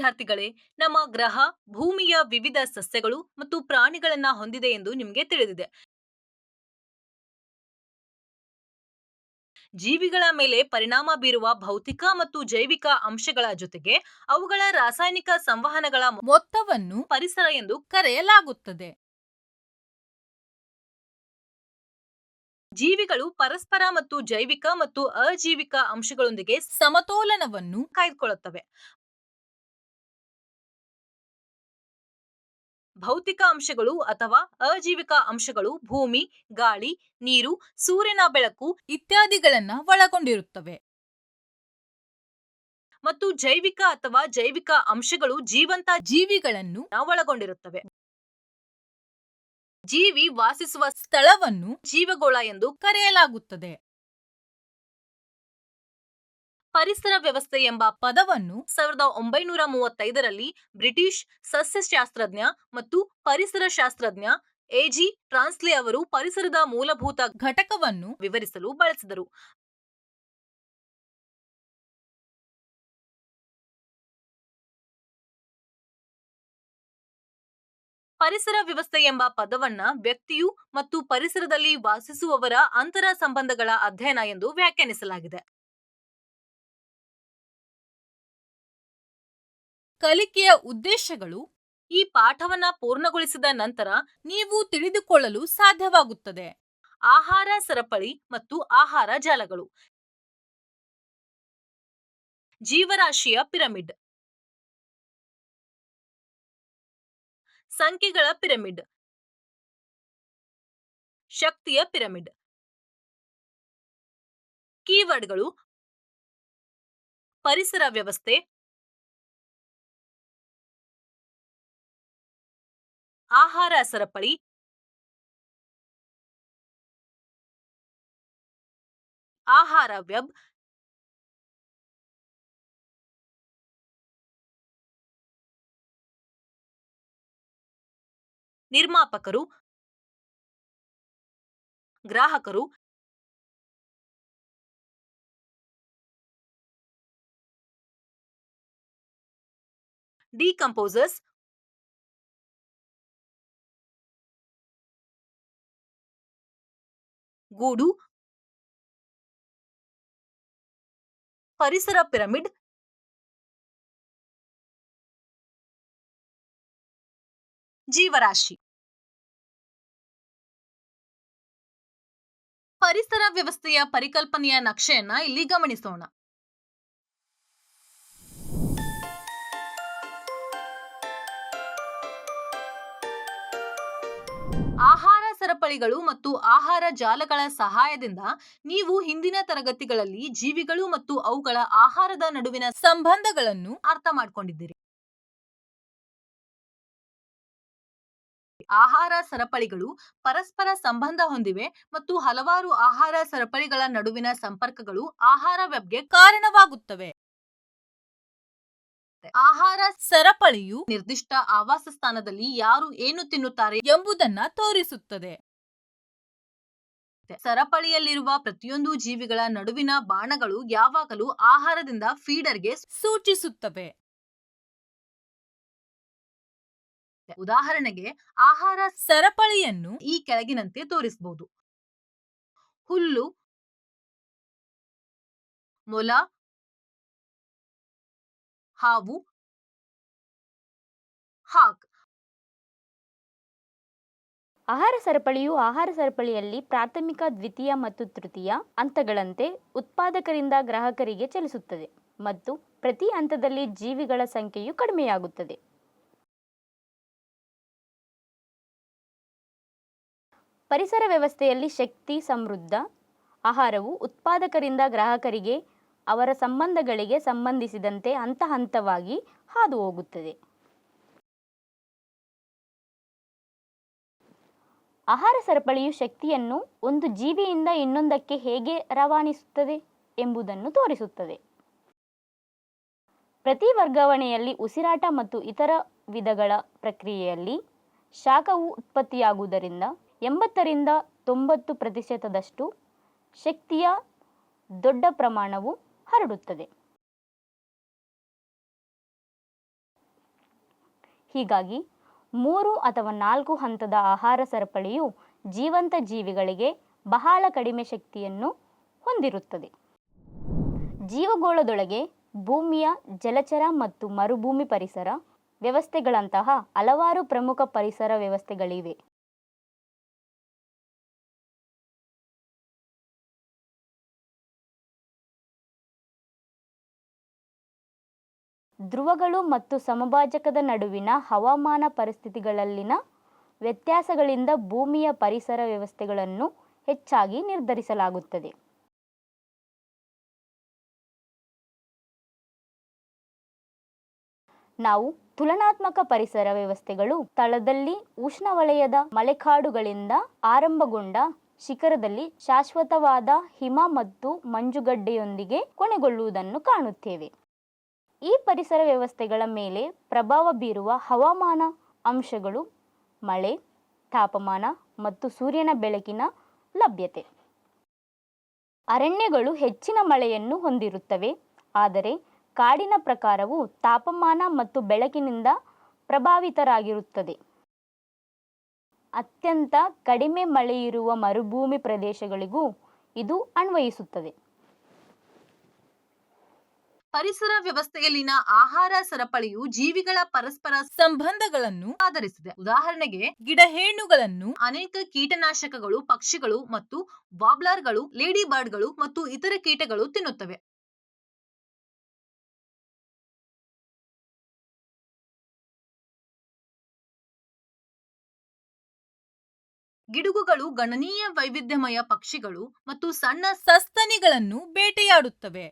ವಿದ್ಯಾರ್ಥಿಗಳೇ, ನಮ್ಮ ಗ್ರಹ ಭೂಮಿಯ ವಿವಿಧ ಸಸ್ಯಗಳು ಮತ್ತು ಪ್ರಾಣಿಗಳನ್ನ ಹೊಂದಿದೆ ಎಂದು ನಿಮಗೆ ತಿಳಿದಿದೆ. ಜೀವಿಗಳ ಮೇಲೆ ಪರಿಣಾಮ ಬೀರುವ ಭೌತಿಕ ಮತ್ತು ಜೈವಿಕ ಅಂಶಗಳ ಜೊತೆಗೆ ಅವುಗಳ ರಾಸಾಯನಿಕ ಸಂವಹನಗಳ ಮೊತ್ತವನ್ನು ಪರಿಸರ ಎಂದು ಕರೆಯಲಾಗುತ್ತದೆ. ಜೀವಿಗಳು ಪರಸ್ಪರ ಮತ್ತು ಜೈವಿಕ ಮತ್ತು ಅಜೈವಿಕ ಅಂಶಗಳೊಂದಿಗೆ ಸಮತೋಲನವನ್ನು ಕಾಯ್ದುಕೊಳ್ಳುತ್ತವೆ. ಭೌತಿಕ ಅಂಶಗಳು ಅಥವಾ ಅಜೈವಿಕ ಅಂಶಗಳು ಭೂಮಿ, ಗಾಳಿ, ನೀರು, ಸೂರ್ಯನ ಬೆಳಕು ಇತ್ಯಾದಿಗಳನ್ನ ಒಳಗೊಂಡಿರುತ್ತವೆ. ಮತ್ತು ಜೈವಿಕ ಅಥವಾ ಜೈವಿಕ ಅಂಶಗಳು ಜೀವಂತ ಜೀವಿಗಳನ್ನು ಒಳಗೊಂಡಿರುತ್ತವೆ. ಜೀವಿ ವಾಸಿಸುವ ಸ್ಥಳವನ್ನು ಜೀವಗೋಳ ಎಂದು ಕರೆಯಲಾಗುತ್ತದೆ. ಪರಿಸರ ವ್ಯವಸ್ಥೆ ಎಂಬ ಪದವನ್ನು 1935ರಲ್ಲಿ ಬ್ರಿಟಿಷ್ ಸಸ್ಯಶಾಸ್ತ್ರಜ್ಞ ಮತ್ತು ಪರಿಸರ ಶಾಸ್ತ್ರಜ್ಞ ಎ.ಜಿ. ಟ್ರಾನ್ಸ್ಲೆ ಅವರು ಪರಿಸರದ ಮೂಲಭೂತ ಘಟಕವನ್ನು ವಿವರಿಸಲು ಬಳಸಿದರು. ಪರಿಸರ ವ್ಯವಸ್ಥೆ ಎಂಬ ಪದವನ್ನ ವ್ಯಕ್ತಿಯು ಮತ್ತು ಪರಿಸರದಲ್ಲಿ ವಾಸಿಸುವವರ ಅಂತರ ಸಂಬಂಧಗಳ ಅಧ್ಯಯನ ಎಂದು ವ್ಯಾಖ್ಯಾನಿಸಲಾಗಿದೆ. ಕಲಿಕೆಯ ಉದ್ದೇಶಗಳು ಈ ಪಾಠವನ್ನ ಪೂರ್ಣಗೊಳಿಸಿದ ನಂತರ ನೀವು ತಿಳಿದುಕೊಳ್ಳಲು ಸಾಧ್ಯವಾಗುತ್ತದೆ. ಆಹಾರ ಸರಪಳಿ ಮತ್ತು ಆಹಾರ ಜಾಲಗಳು, ಜೀವರಾಶಿಯ ಪಿರಮಿಡ್, ಸಂಖ್ಯೆಗಳ ಪಿರಮಿಡ್, ಶಕ್ತಿಯ ಪಿರಮಿಡ್. ಕೀವರ್ಡ್ಗಳು: ಪರಿಸರ ವ್ಯವಸ್ಥೆ, ಆಹಾರ ಸರಪಳಿ, ಆಹಾರ ವೆಬ್, ನಿರ್ಮಾಪಕರು, ಗ್ರಾಹಕರು, ಡಿಕಂಪೋಸರ್ಸ್, ಗೂಡು, ಪರಿಸರ ಪಿರಮಿಡ್, ಜೀವರಾಶಿ. ಪರಿಸರ ವ್ಯವಸ್ಥೆಯ ಪರಿಕಲ್ಪನೆಯ ನಕ್ಷೆಯನ್ನ ಇಲ್ಲಿ ಗಮನಿಸೋಣ. ಆಹಾರ ಸರಪಳಿಗಳು ಮತ್ತು ಆಹಾರ ಜಾಲಗಳ ಸಹಾಯದಿಂದ ನೀವು ಹಿಂದಿನ ತರಗತಿಗಳಲ್ಲಿ ಜೀವಿಗಳು ಮತ್ತು ಅವುಗಳ ಆಹಾರದ ನಡುವಿನ ಸಂಬಂಧಗಳನ್ನು ಅರ್ಥ ಮಾಡಿಕೊಂಡಿದ್ದೀರಿ. ಆಹಾರ ಸರಪಳಿಗಳು ಪರಸ್ಪರ ಸಂಬಂಧ ಹೊಂದಿವೆ ಮತ್ತು ಹಲವಾರು ಆಹಾರ ಸರಪಳಿಗಳ ನಡುವಿನ ಸಂಪರ್ಕಗಳು ಆಹಾರ ವೆಬ್ಗೆ ಕಾರಣವಾಗುತ್ತವೆ. ಆಹಾರ ಸರಪಳಿಯು ನಿರ್ದಿಷ್ಟ ಆವಾಸ ಸ್ಥಾನದಲ್ಲಿ ಯಾರು ಏನು ತಿನ್ನುತ್ತಾರೆ ಎಂಬುದನ್ನ ತೋರಿಸುತ್ತದೆ. ಸರಪಳಿಯಲ್ಲಿರುವ ಪ್ರತಿಯೊಂದು ಜೀವಿಗಳ ನಡುವಿನ ಬಾಣಗಳು ಯಾವಾಗಲೂ ಆಹಾರದಿಂದ ಫೀಡರ್ಗೆ ಸೂಚಿಸುತ್ತವೆ. ಉದಾಹರಣೆಗೆ, ಆಹಾರ ಸರಪಳಿಯನ್ನು ಈ ಕೆಳಗಿನಂತೆ ತೋರಿಸಬಹುದು: ಹುಲ್ಲು, ಮೊಲ, ಹಾವು, ಹಾಕ್. ಆಹಾರ ಸರಪಳಿಯು ಆಹಾರ ಸರಪಳಿಯಲ್ಲಿ ಪ್ರಾಥಮಿಕ, ದ್ವಿತೀಯ ಮತ್ತು ತೃತೀಯ ಹಂತಗಳಂತೆ ಉತ್ಪಾದಕರಿಂದ ಗ್ರಾಹಕರಿಗೆ ಚಲಿಸುತ್ತದೆ ಮತ್ತು ಪ್ರತಿ ಹಂತದಲ್ಲಿ ಜೀವಿಗಳ ಸಂಖ್ಯೆಯು ಕಡಿಮೆಯಾಗುತ್ತದೆ. ಪರಿಸರ ವ್ಯವಸ್ಥೆಯಲ್ಲಿ ಶಕ್ತಿ ಸಮೃದ್ಧ ಆಹಾರವು ಉತ್ಪಾದಕರಿಂದ ಗ್ರಾಹಕರಿಗೆ ಅವರ ಸಂಬಂಧಗಳಿಗೆ ಸಂಬಂಧಿಸಿದಂತೆ ಹಂತ ಹಂತವಾಗಿ ಹಾದು ಹೋಗುತ್ತದೆ. ಆಹಾರ ಸರಪಳಿಯು ಶಕ್ತಿಯನ್ನು ಒಂದು ಜೀವಿಯಿಂದ ಇನ್ನೊಂದಕ್ಕೆ ಹೇಗೆ ರವಾನಿಸುತ್ತದೆ ಎಂಬುದನ್ನು ತೋರಿಸುತ್ತದೆ. ಪ್ರತಿ ವರ್ಗಾವಣೆಯಲ್ಲಿ ಉಸಿರಾಟ ಮತ್ತು ಇತರ ವಿಧಗಳ ಪ್ರಕ್ರಿಯೆಯಲ್ಲಿ ಶಾಖವು ಉತ್ಪತ್ತಿಯಾಗುವುದರಿಂದ 80ರಿಂದ 90% ಶಕ್ತಿಯ ದೊಡ್ಡ ಪ್ರಮಾಣವು ಹರಡುತ್ತದೆ. ಹೀಗಾಗಿ 3 ಅಥವಾ 4 ಹಂತದ ಆಹಾರ ಸರಪಳಿಯು ಜೀವಂತ ಜೀವಿಗಳಿಗೆ ಬಹಳ ಕಡಿಮೆ ಶಕ್ತಿಯನ್ನು ಹೊಂದಿರುತ್ತದೆ. ಜೀವಗೋಳದೊಳಗೆ ಭೂಮಿಯ ಜಲಚರ ಮತ್ತು ಮರುಭೂಮಿ ಪರಿಸರ ವ್ಯವಸ್ಥೆಗಳಂತಹ ಹಲವಾರು ಪ್ರಮುಖ ಪರಿಸರ ವ್ಯವಸ್ಥೆಗಳಿವೆ. ಧ್ರುವಗಳು ಮತ್ತು ಸಮಭಾಜಕದ ನಡುವಿನ ಹವಾಮಾನ ಪರಿಸ್ಥಿತಿಗಳಲ್ಲಿನ ವ್ಯತ್ಯಾಸಗಳಿಂದ ಭೂಮಿಯ ಪರಿಸರ ವ್ಯವಸ್ಥೆಗಳನ್ನು ಹೆಚ್ಚಾಗಿ ನಿರ್ಧರಿಸಲಾಗುತ್ತದೆ. ನಾವು ತುಲನಾತ್ಮಕ ಪರಿಸರ ವ್ಯವಸ್ಥೆಗಳು ಸ್ಥಳದಲ್ಲಿ ಉಷ್ಣವಲಯದ ಮಳೆಕಾಡುಗಳಿಂದ ಆರಂಭಗೊಂಡ ಶಿಖರದಲ್ಲಿ ಶಾಶ್ವತವಾದ ಹಿಮ ಮತ್ತು ಮಂಜುಗಡ್ಡೆಯೊಂದಿಗೆ ಕೊನೆಗೊಳ್ಳುವುದನ್ನು ಕಾಣುತ್ತೇವೆ. ಈ ಪರಿಸರ ವ್ಯವಸ್ಥೆಗಳ ಮೇಲೆ ಪ್ರಭಾವ ಬೀರುವ ಹವಾಮಾನ ಅಂಶಗಳು ಮಳೆ, ತಾಪಮಾನ ಮತ್ತು ಸೂರ್ಯನ ಬೆಳಕಿನ ಲಭ್ಯತೆ. ಅರಣ್ಯಗಳು ಹೆಚ್ಚಿನ ಮಳೆಯನ್ನು ಹೊಂದಿರುತ್ತವೆ, ಆದರೆ ಕಾಡಿನ ಪ್ರಕಾರವು ತಾಪಮಾನ ಮತ್ತು ಬೆಳಕಿನಿಂದ ಪ್ರಭಾವಿತರಾಗಿರುತ್ತದೆ. ಅತ್ಯಂತ ಕಡಿಮೆ ಮಳೆಯಿರುವ ಮರುಭೂಮಿ ಪ್ರದೇಶಗಳಿಗೂ ಇದು ಅನ್ವಯಿಸುತ್ತದೆ. ಪರಿಸರ ವ್ಯವಸ್ಥೆಯಲ್ಲಿನ ಆಹಾರ ಸರಪಳಿಯು ಜೀವಿಗಳ ಪರಸ್ಪರ ಸಂಬಂಧಗಳನ್ನು ಆಧರಿಸಿದೆ. ಉದಾಹರಣೆಗೆ, ಗಿಡಹೇನುಗಳನ್ನು ಅನೇಕ ಕೀಟನಾಶಕಗಳು, ಪಕ್ಷಿಗಳು ಮತ್ತು ವಾಬ್ಲರ್ಗಳು, ಲೇಡಿ ಬರ್ಡ್ಗಳು ಮತ್ತು ಇತರ ಕೀಟಗಳು ತಿನ್ನುತ್ತವೆ. ಗಿಡುಗುಗಳು ಗಣನೀಯ ವೈವಿಧ್ಯಮಯ ಪಕ್ಷಿಗಳು ಮತ್ತು ಸಣ್ಣ ಸಸ್ತನಿಗಳನ್ನು ಬೇಟೆಯಾಡುತ್ತವೆ.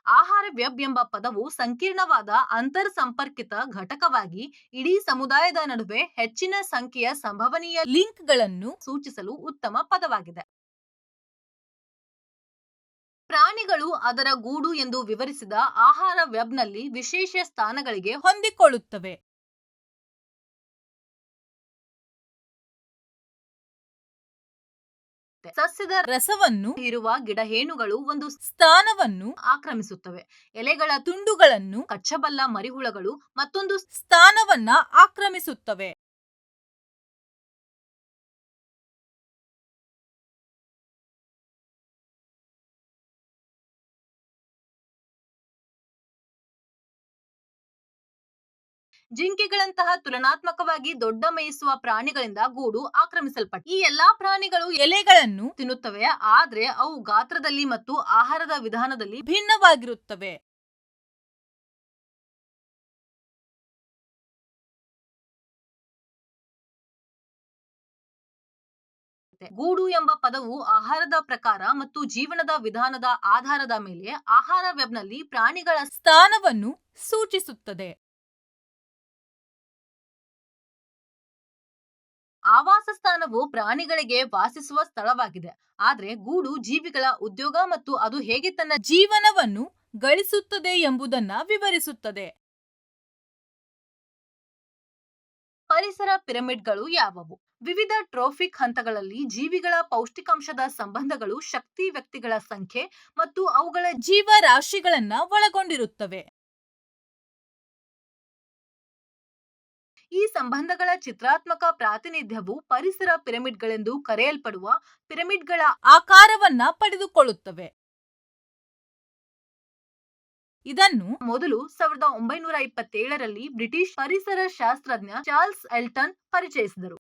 ಆಹಾರ ವೆಬ್ ಎಂಬ ಪದವು ಸಂಕೀರ್ಣವಾದ ಅಂತರ್ ಸಂಪರ್ಕಿತ ಘಟಕವಾಗಿ ಇಡೀ ಸಮುದಾಯದ ನಡುವೆ ಹೆಚ್ಚಿನ ಸಂಖ್ಯೆಯ ಸಂಭವನೀಯ ಲಿಂಕ್ಗಳನ್ನು ಸೂಚಿಸಲು ಉತ್ತಮ ಪದವಾಗಿದೆ. ಪ್ರಾಣಿಗಳು ಅದರ ಗೂಡು ಎಂದು ವಿವರಿಸಿದ ಆಹಾರ ವೆಬ್ನಲ್ಲಿ ವಿಶೇಷ ಸ್ಥಾನಗಳಿಗೆ ಹೊಂದಿಕೊಳ್ಳುತ್ತವೆ. ಸಸ್ಯದ ರಸವನ್ನು ಹೀರುವ ಗಿಡಹೇನುಗಳು ಒಂದು ಸ್ಥಾನವನ್ನು ಆಕ್ರಮಿಸುತ್ತವೆ. ಎಲೆಗಳ ತುಂಡುಗಳನ್ನು ಕಚ್ಚಬಲ್ಲ ಮರಿಹುಳಗಳು ಮತ್ತೊಂದು ಸ್ಥಾನವನ್ನ ಆಕ್ರಮಿಸುತ್ತವೆ. ಜಿಂಕೆಗಳಂತಹ ತುಲನಾತ್ಮಕವಾಗಿ ದೊಡ್ಡ ಮೇಯಿಸುವ ಪ್ರಾಣಿಗಳಿಂದ ಗೂಡು ಆಕ್ರಮಿಸಲ್ಪಟ್ಟ. ಈ ಎಲ್ಲಾ ಪ್ರಾಣಿಗಳು ಎಲೆಗಳನ್ನು ತಿನ್ನುತ್ತವೆ, ಆದ್ರೆ ಅವು ಗಾತ್ರದಲ್ಲಿ ಮತ್ತು ಆಹಾರದ ವಿಧಾನದಲ್ಲಿ ಭಿನ್ನವಾಗಿರುತ್ತವೆ. ಗೂಡು ಎಂಬ ಪದವು ಆಹಾರದ ಪ್ರಕಾರ ಮತ್ತು ಜೀವನದ ವಿಧಾನದ ಆಧಾರದ ಮೇಲೆ ಆಹಾರ ವೆಬ್ನಲ್ಲಿ ಪ್ರಾಣಿಗಳ ಸ್ಥಾನವನ್ನು ಸೂಚಿಸುತ್ತದೆ. ಆವಾಸ ಸ್ಥಾನವು ಪ್ರಾಣಿಗಳಿಗೆ ವಾಸಿಸುವ ಸ್ಥಳವಾಗಿದೆ, ಆದರೆ ಗೂಡು ಜೀವಿಗಳ ಉದ್ಯೋಗ ಮತ್ತು ಅದು ಹೇಗೆ ತನ್ನ ಜೀವನವನ್ನು ಗಳಿಸುತ್ತದೆ ಎಂಬುದನ್ನ ವಿವರಿಸುತ್ತದೆ. ಪರಿಸರ ಪಿರಮಿಡ್ಗಳು ಯಾವುವು? ವಿವಿಧ ಟ್ರೋಫಿಕ್ ಹಂತಗಳಲ್ಲಿ ಜೀವಿಗಳ ಪೌಷ್ಟಿಕಾಂಶದ ಸಂಬಂಧಗಳು ಶಕ್ತಿ, ವ್ಯಕ್ತಿಗಳ ಸಂಖ್ಯೆ ಮತ್ತು ಅವುಗಳ ಜೀವರಾಶಿಗಳನ್ನ ಒಳಗೊಂಡಿರುತ್ತವೆ. ಈ ಸಂಬಂಧಗಳ ಚಿತ್ರಾತ್ಮಕ ಪ್ರಾತಿನಿಧ್ಯವು ಪರಿಸರ ಪಿರಮಿಡ್ಗಳೆಂದು ಕರೆಯಲ್ಪಡುವ ಪಿರಮಿಡ್ಗಳ ಆಕಾರವನ್ನ ಪಡೆದುಕೊಳ್ಳುತ್ತವೆ. ಇದನ್ನು ಮೊದಲು 1927ರಲ್ಲಿ ಬ್ರಿಟಿಷ್ ಪರಿಸರ ಶಾಸ್ತ್ರಜ್ಞ ಚಾರ್ಲ್ಸ್ ಎಲ್ಟನ್ ಪರಿಚಯಿಸಿದರು.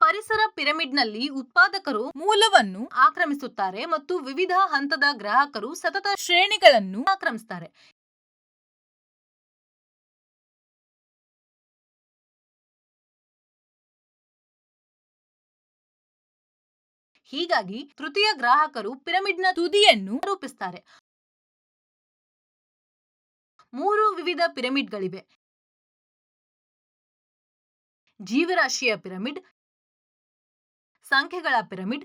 ಪರಿಸರ ಪಿರಮಿಡ್ನಲ್ಲಿ ಉತ್ಪಾದಕರು ಮೂಲವನ್ನು ಆಕ್ರಮಿಸುತ್ತಾರೆ ಮತ್ತು ವಿವಿಧ ಹಂತದ ಗ್ರಾಹಕರು ಸತತ ಶ್ರೇಣಿಗಳನ್ನು ಆಕ್ರಮಿಸುತ್ತಾರೆ. ಹೀಗಾಗಿ ತೃತೀಯ ಗ್ರಾಹಕರು ಪಿರಮಿಡ್ನ ತುದಿಯನ್ನು ರೂಪಿಸುತ್ತಾರೆ. 3 ವಿವಿಧ ಪಿರಮಿಡ್ಗಳಿವೆ: ಜೀವರಾಶಿಯ ಪಿರಮಿಡ್, ಸಂಖ್ಯೆಗಳ ಪಿರಮಿಡ್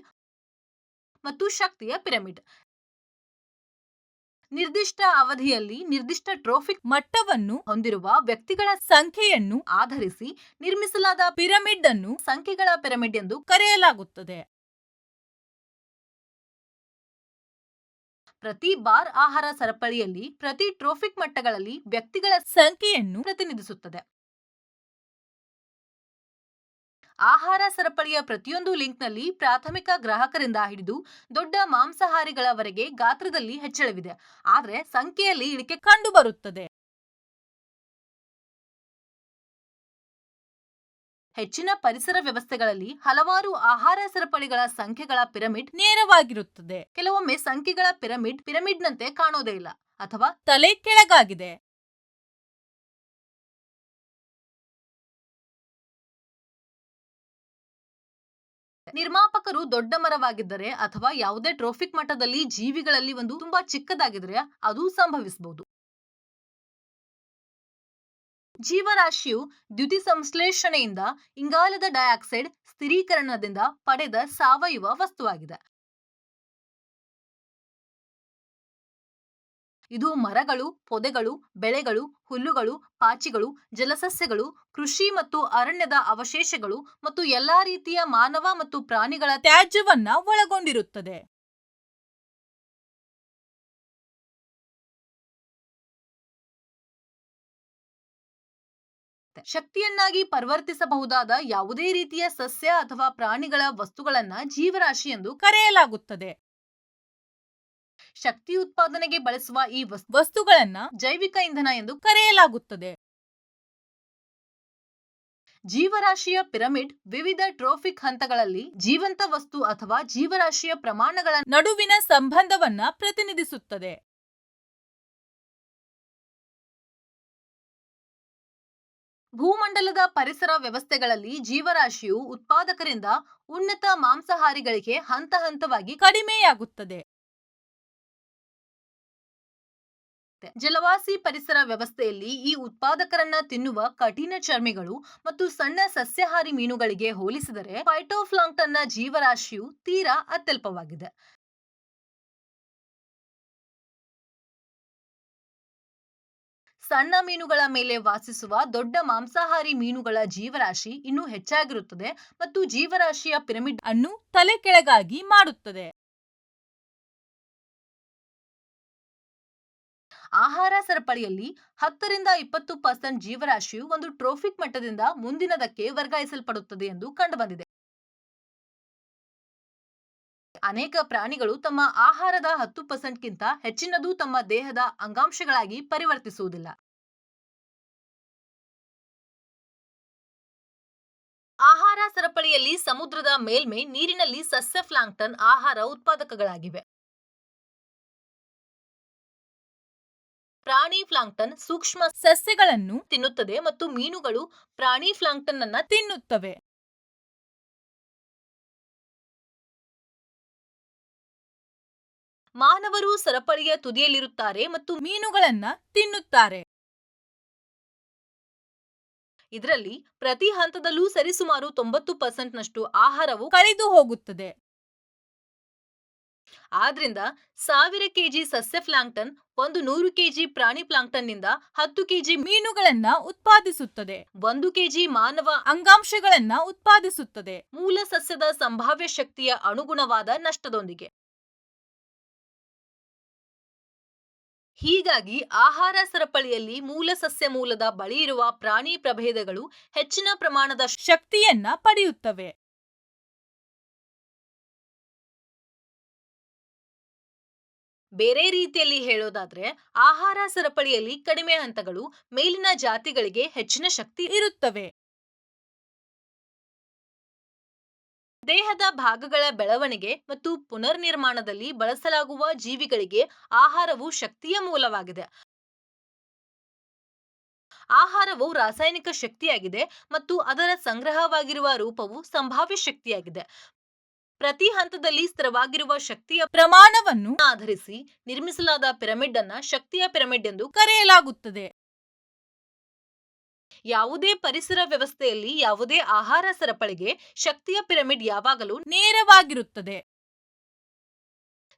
ಮತ್ತು ಶಕ್ತಿಯ ಪಿರಮಿಡ್. ನಿರ್ದಿಷ್ಟ ಅವಧಿಯಲ್ಲಿ ನಿರ್ದಿಷ್ಟ ಟ್ರೋಫಿಕ್ ಮಟ್ಟವನ್ನು ಹೊಂದಿರುವ ವ್ಯಕ್ತಿಗಳ ಸಂಖ್ಯೆಯನ್ನು ಆಧರಿಸಿ ನಿರ್ಮಿಸಲಾದ ಪಿರಮಿಡ್ ಅನ್ನು ಸಂಖ್ಯೆಗಳ ಪಿರಮಿಡ್ ಎಂದು ಕರೆಯಲಾಗುತ್ತದೆ. ಪ್ರತಿ ಬಾರ್ ಆಹಾರ ಸರಪಳಿಯಲ್ಲಿ ಪ್ರತಿ ಟ್ರೋಫಿಕ್ ಮಟ್ಟಗಳಲ್ಲಿ ವ್ಯಕ್ತಿಗಳ ಸಂಖ್ಯೆಯನ್ನು ಪ್ರತಿನಿಧಿಸುತ್ತದೆ. ಆಹಾರ ಸರಪಳಿಯ ಪ್ರತಿಯೊಂದು ಲಿಂಕ್ನಲ್ಲಿ ಪ್ರಾಥಮಿಕ ಗ್ರಾಹಕರಿಂದ ಹಿಡಿದು ದೊಡ್ಡ ಮಾಂಸಾಹಾರಿಗಳವರೆಗೆ ಗಾತ್ರದಲ್ಲಿ ಹೆಚ್ಚಳವಿದೆ, ಆದರೆ ಸಂಖ್ಯೆಯಲ್ಲಿ ಇಳಿಕೆ ಕಂಡುಬರುತ್ತದೆ. ಹೆಚ್ಚಿನ ಪರಿಸರ ವ್ಯವಸ್ಥೆಗಳಲ್ಲಿ ಹಲವಾರು ಆಹಾರ ಸರಪಳಿಗಳ ಸಂಖ್ಯೆಗಳ ಪಿರಮಿಡ್ ನೇರವಾಗಿರುತ್ತದೆ. ಕೆಲವೊಮ್ಮೆ ಸಂಖ್ಯೆಗಳ ಪಿರಮಿಡ್ನಂತೆ ಕಾಣೋದೇ ಇಲ್ಲ ಅಥವಾ ತಲೆ ಕೆಳಗಾಗಿದೆ. ನಿರ್ಮಾಪಕರು ದೊಡ್ಡ ಮರವಾಗಿದ್ದರೆ ಅಥವಾ ಯಾವುದೇ ಟ್ರೋಫಿಕ್ ಮಟ್ಟದಲ್ಲಿ ಜೀವಿಗಳಲ್ಲಿ ಒಂದು ತುಂಬಾ ಚಿಕ್ಕದಾಗಿದ್ರೆ ಅದು ಸಂಭವಿಸಬಹುದು. ಜೀವರಾಶಿಯು ದ್ಯುತಿ ಸಂಶ್ಲೇಷಣೆಯಿಂದ ಇಂಗಾಲದ ಡೈಆಕ್ಸೈಡ್ ಸ್ಥಿರೀಕರಣದಿಂದ ಪಡೆದ ಸಾವಯವ ವಸ್ತುವಾಗಿದೆ. ಇದು ಮರಗಳು, ಪೊದೆಗಳು, ಬೆಳೆಗಳು, ಹುಲ್ಲುಗಳು, ಪಾಚಿಗಳು, ಜಲಸಸ್ಯಗಳು, ಕೃಷಿ ಮತ್ತು ಅರಣ್ಯದ ಅವಶೇಷಗಳು ಮತ್ತು ಎಲ್ಲಾ ರೀತಿಯ ಮಾನವ ಮತ್ತು ಪ್ರಾಣಿಗಳ ತ್ಯಾಜ್ಯವನ್ನ ಒಳಗೊಂಡಿರುತ್ತದೆ. ಶಕ್ತಿಯನ್ನಾಗಿ ಪರಿವರ್ತಿಸಬಹುದಾದ ಯಾವುದೇ ರೀತಿಯ ಸಸ್ಯ ಅಥವಾ ಪ್ರಾಣಿಗಳ ವಸ್ತುಗಳನ್ನ ಜೀವರಾಶಿ ಎಂದು ಕರೆಯಲಾಗುತ್ತದೆ. ಶಕ್ತಿ ಉತ್ಪಾದನೆಗೆ ಬಳಸುವ ಈ ವಸ್ತುಗಳನ್ನ ಜೈವಿಕ ಇಂಧನ ಎಂದು ಕರೆಯಲಾಗುತ್ತದೆ. ಜೀವರಾಶಿಯ ಪಿರಮಿಡ್ ವಿವಿಧ ಟ್ರೋಫಿಕ್ ಹಂತಗಳಲ್ಲಿ ಜೀವಂತ ವಸ್ತು ಅಥವಾ ಜೀವರಾಶಿಯ ಪ್ರಮಾಣಗಳ ನಡುವಿನ ಸಂಬಂಧವನ್ನ ಪ್ರತಿನಿಧಿಸುತ್ತದೆ. ಭೂಮಂಡಲದ ಪರಿಸರ ವ್ಯವಸ್ಥೆಗಳಲ್ಲಿ ಜೀವರಾಶಿಯು ಉತ್ಪಾದಕರಿಂದ ಉನ್ನತ ಮಾಂಸಾಹಾರಿಗಳಿಗೆ ಹಂತ ಹಂತವಾಗಿ ಕಡಿಮೆಯಾಗುತ್ತದೆ. ಜಲವಾಸಿ ಪರಿಸರ ವ್ಯವಸ್ಥೆಯಲ್ಲಿ ಈ ಉತ್ಪಾದಕರನ್ನ ತಿನ್ನುವ ಕಠಿಣ ಚರ್ಮಿಗಳು ಮತ್ತು ಸಣ್ಣ ಸಸ್ಯಾಹಾರಿ ಮೀನುಗಳಿಗೆ ಹೋಲಿಸಿದರೆ ಫೈಟೋಪ್ಲಾಂಕ್ಟನ್ನ ಜೀವರಾಶಿಯು ತೀರಾ ಅತ್ಯಲ್ಪವಾಗಿದೆ. ಸಣ್ಣ ಮೀನುಗಳ ಮೇಲೆ ವಾಸಿಸುವ ದೊಡ್ಡ ಮಾಂಸಾಹಾರಿ ಮೀನುಗಳ ಜೀವರಾಶಿ ಇನ್ನೂ ಹೆಚ್ಚಾಗಿರುತ್ತದೆ ಮತ್ತು ಜೀವರಾಶಿಯ ಪಿರಮಿಡ್ ಅನ್ನು ತಲೆ ಕೆಳಗಾಗಿ ಮಾಡುತ್ತದೆ. ಆಹಾರ ಸರಪಳಿಯಲ್ಲಿ 10ರಿಂದ 20% ಜೀವರಾಶಿಯು ಒಂದು ಟ್ರೋಫಿಕ್ ಮಟ್ಟದಿಂದ ಮುಂದಿನದಕ್ಕೆ ವರ್ಗಾಯಿಸಲ್ಪಡುತ್ತದೆ ಎಂದು ಕಂಡುಬಂದಿದೆ. ಅನೇಕ ಪ್ರಾಣಿಗಳು ತಮ್ಮ ಆಹಾರದ 10%ಗಿಂತ ಹೆಚ್ಚಿನದು ತಮ್ಮ ದೇಹದ ಅಂಗಾಂಶಗಳಾಗಿ ಪರಿವರ್ತಿಸುವುದಿಲ್ಲ. ಆಹಾರ ಸರಪಳಿಯಲ್ಲಿ ಸಮುದ್ರದ ಮೇಲ್ಮೈ ನೀರಿನಲ್ಲಿ ಸಸ್ಯ ಪ್ಲಾಂಕ್ಟನ್ ಆಹಾರ ಉತ್ಪಾದಕಗಳಾಗಿವೆ. ಪ್ರಾಣಿ ಪ್ಲಾಂಕ್ಟನ್ ಸೂಕ್ಷ್ಮ ಸಸ್ಯಗಳನ್ನು ತಿನ್ನುತ್ತದೆ ಮತ್ತು ಮೀನುಗಳು ಪ್ರಾಣಿ ಪ್ಲಾಂಕ್ಟನ್ ಅನ್ನು ತಿನ್ನುತ್ತವೆ. ಮಾನವರು ಸರಪಳಿಯ ತುದಿಯಲ್ಲಿರುತ್ತಾರೆ ಮತ್ತು ಮೀನುಗಳನ್ನ ತಿನ್ನುತ್ತಾರೆ. ಇದರಲ್ಲಿ ಪ್ರತಿ ಹಂತದಲ್ಲೂ ಸರಿಸುಮಾರು 90% ಆಹಾರವು ಕಳೆದು ಹೋಗುತ್ತದೆ. ಆದ್ರಿಂದ 1000 ಕೆಜಿ ಸಸ್ಯ ಪ್ಲಾಂಕ್ಟನ್ 100 ಕೆಜಿ ಪ್ರಾಣಿ ಪ್ಲಾಂಕ್ಟನ್ ನಿಂದ 10 ಕೆಜಿ ಮೀನುಗಳನ್ನ ಉತ್ಪಾದಿಸುತ್ತದೆ, 1 ಕೆಜಿ ಮಾನವ ಅಂಗಾಂಶಗಳನ್ನ ಉತ್ಪಾದಿಸುತ್ತದೆ, ಮೂಲ ಸಸ್ಯದ ಸಂಭಾವ್ಯ ಶಕ್ತಿಯ ಅನುಗುಣವಾದ ನಷ್ಟದೊಂದಿಗೆ. ಹೀಗಾಗಿ ಆಹಾರ ಸರಪಳಿಯಲ್ಲಿ ಮೂಲ ಸಸ್ಯ ಮೂಲದ ಬಳಿ ಇರುವ ಪ್ರಾಣಿ ಪ್ರಭೇದಗಳು ಹೆಚ್ಚಿನ ಪ್ರಮಾಣದ ಶಕ್ತಿಯನ್ನ ಪಡೆಯುತ್ತವೆ. ಬೇರೆ ರೀತಿಯಲ್ಲಿ ಹೇಳೋದಾದ್ರೆ ಆಹಾರ ಸರಪಳಿಯಲ್ಲಿ ಕಡಿಮೆ ಹಂತಗಳು ಮೇಲಿನ ಜಾತಿಗಳಿಗೆ ಹೆಚ್ಚಿನ ಶಕ್ತಿ ಇರುತ್ತವೆ. ದೇಹದ ಭಾಗಗಳ ಬೆಳವಣಿಗೆ ಮತ್ತು ಪುನರ್ನಿರ್ಮಾಣದಲ್ಲಿ ಬಳಸಲಾಗುವ ಜೀವಿಗಳಿಗೆ ಆಹಾರವು ಶಕ್ತಿಯ ಮೂಲವಾಗಿದೆ. ಆಹಾರವು ರಾಸಾಯನಿಕ ಶಕ್ತಿಯಾಗಿದೆ ಮತ್ತು ಅದರ ಸಂಗ್ರಹವಾಗಿರುವ ರೂಪವು ಸಂಭಾವ್ಯ ಶಕ್ತಿಯಾಗಿದೆ. ಪ್ರತಿ ಹಂತದಲ್ಲಿ ಸ್ಥಿರವಾಗಿರುವ ಶಕ್ತಿಯ ಪ್ರಮಾಣವನ್ನು ಆಧರಿಸಿ ನಿರ್ಮಿಸಲಾದ ಪಿರಮಿಡ್ ಅನ್ನು ಶಕ್ತಿಯ ಪಿರಮಿಡ್ ಎಂದು ಕರೆಯಲಾಗುತ್ತದೆ. ಯಾವುದೇ ಪರಿಸರ ವ್ಯವಸ್ಥೆಯಲ್ಲಿ ಯಾವುದೇ ಆಹಾರ ಸರಪಳಿಗೆ ಶಕ್ತಿಯ ಪಿರಮಿಡ್ ಯಾವಾಗಲೂ ನೇರವಾಗಿರುತ್ತದೆ.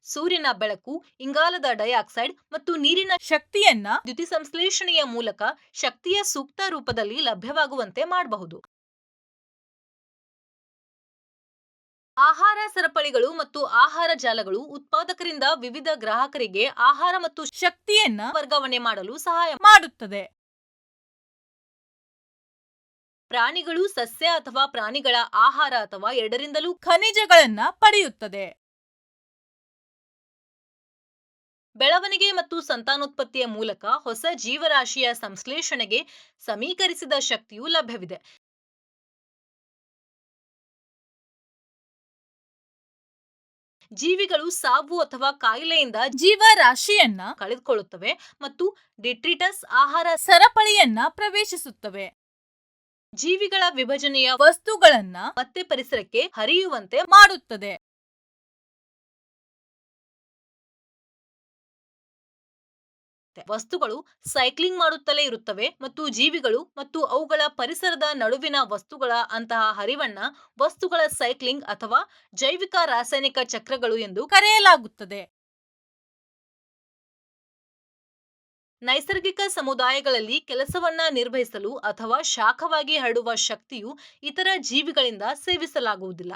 ಸೂರ್ಯನ ಬೆಳಕು, ಇಂಗಾಲದ ಡೈಆಕ್ಸೈಡ್ ಮತ್ತು ನೀರಿನ ಶಕ್ತಿಯನ್ನ ದ್ಯುತಿ ಸಂಶ್ಲೇಷಣೆಯ ಮೂಲಕ ಶಕ್ತಿಯ ಸೂಕ್ತ ರೂಪದಲ್ಲಿ ಲಭ್ಯವಾಗುವಂತೆ ಮಾಡಬಹುದು. ಆಹಾರ ಸರಪಳಿಗಳು ಮತ್ತು ಆಹಾರ ಜಾಲಗಳು ಉತ್ಪಾದಕರಿಂದ ವಿವಿಧ ಗ್ರಾಹಕರಿಗೆ ಆಹಾರ ಮತ್ತು ಶಕ್ತಿಯನ್ನ ವರ್ಗಾವಣೆ ಮಾಡಲು ಸಹಾಯ ಮಾಡುತ್ತದೆ. ಪ್ರಾಣಿಗಳು ಸಸ್ಯ ಅಥವಾ ಪ್ರಾಣಿಗಳ ಆಹಾರ ಅಥವಾ ಎರಡರಿಂದಲೂ ಖನಿಜಗಳನ್ನ ಪಡೆಯುತ್ತದೆ. ಬೆಳವಣಿಗೆ ಮತ್ತು ಸಂತಾನೋತ್ಪತ್ತಿಯ ಮೂಲಕ ಹೊಸ ಜೀವರಾಶಿಯ ಸಂಶ್ಲೇಷಣೆಗೆ ಸಮೀಕರಿಸಿದ ಶಕ್ತಿಯು ಲಭ್ಯವಿದೆ. ಜೀವಿಗಳು ಸಾವು ಅಥವಾ ಕಾಯಿಲೆಯಿಂದ ಜೀವರಾಶಿಯನ್ನ ಕಳೆದುಕೊಳ್ಳುತ್ತವೆ ಮತ್ತು ಡಿಟ್ರಿಟಸ್ ಆಹಾರ ಸರಪಳಿಯನ್ನ ಪ್ರವೇಶಿಸುತ್ತವೆ. ಜೀವಿಗಳ ವಿಭಜನೆಯ ವಸ್ತುಗಳನ್ನ ಮತ್ತೆ ಪರಿಸರಕ್ಕೆ ಹರಿಯುವಂತೆ ಮಾಡುತ್ತದೆ. ವಸ್ತುಗಳು ಸೈಕ್ಲಿಂಗ್ ಮಾಡುತ್ತಲೇ ಇರುತ್ತವೆ ಮತ್ತು ಜೀವಿಗಳು ಮತ್ತು ಅವುಗಳ ಪರಿಸರದ ನಡುವಿನ ವಸ್ತುಗಳ ಅಂತಹ ಹರಿವನ್ನ ವಸ್ತುಗಳ ಸೈಕ್ಲಿಂಗ್ ಅಥವಾ ಜೈವಿಕ ರಾಸಾಯನಿಕ ಚಕ್ರಗಳು ಎಂದು ಕರೆಯಲಾಗುತ್ತದೆ. ನೈಸರ್ಗಿಕ ಸಮುದಾಯಗಳಲ್ಲಿ ಕೆಲಸವನ್ನ ನಿರ್ವಹಿಸಲು ಅಥವಾ ಶಾಖವಾಗಿ ಹರಡುವ ಶಕ್ತಿಯು ಇತರ ಜೀವಿಗಳಿಂದ ಸೇವಿಸಲಾಗುವುದಿಲ್ಲ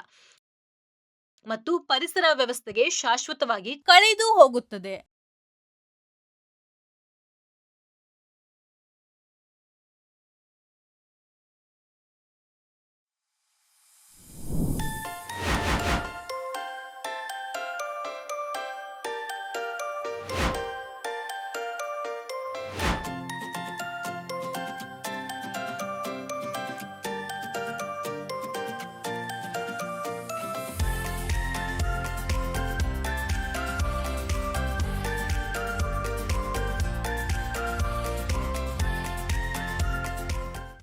ಮತ್ತು ಪರಿಸರ ವ್ಯವಸ್ಥೆಗೆ ಶಾಶ್ವತವಾಗಿ ಕಳೆದು ಹೋಗುತ್ತದೆ.